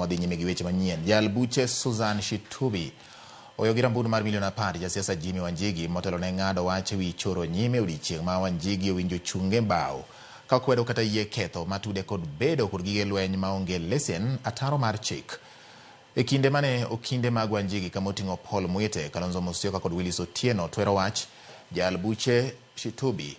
wadhi nyime gi weche manyien. Jal buche Susan Shitubi oyo gi rambun mar milion 10 jasiasa Jimmy Wanjigi motelo ne ng'ado wach wi choro nyime odiechieng' ma Wanjigi owinjo chunge mbao ka kwedo kata yie ketho matude kod bedo kod gige lweny maonge lesen ataro mar chik. E kinde mane okinde mag Wanjigi kama oting'o Paul Mwite, Kalonzo Musyoka kod Willis Otieno twero wach, jal buche Shitubi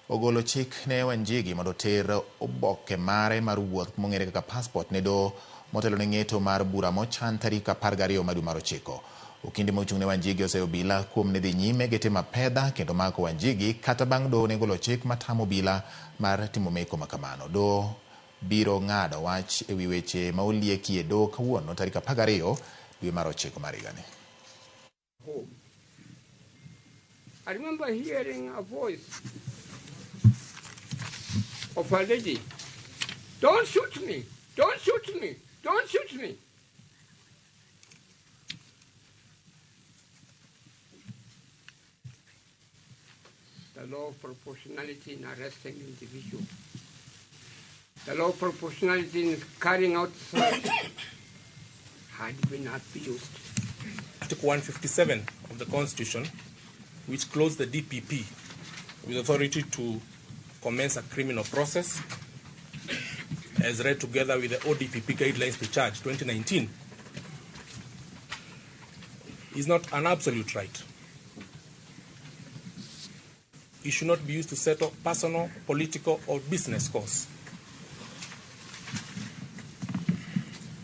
ogolo chik ne Wanjigi mondo ter oboke mare mar wuoth mong'ere kaka passport ne do motelo ne ng'eto mar bura mochan tarik 12 dwe mar 9. Okinde mochung' ne Wanjigi oseyo obila kuom ne dhi nyime gi timo pedha kendo mako Wanjigi kata bang' do ne golo chik matamo obila mar timo meko makamano. Do biro ng'ado wach ewi weche ma oliekie do kawuono tarik 12 dwe mar 9 mar higani. I remember hearing a voice of a lady, "Don't shoot me, don't shoot me, don't shoot me." The law of proportionality in arresting an individual, the law of proportionality in carrying out search had been abused. Article 157 of the Constitution, which clothes the DPP with authority to commence a criminal process, as read together with the ODPP guidelines to charge 2019, is not an absolute right. It should not be used to settle personal, political, or business scores.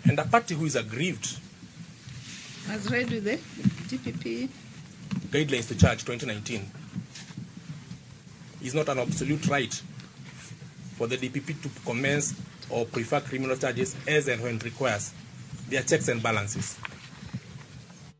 And a party who is aggrieved, as read with the DPP guidelines to charge 2019, is not an absolute right for the DPP to commence or prefer criminal charges as and when requires. There are checks and balances.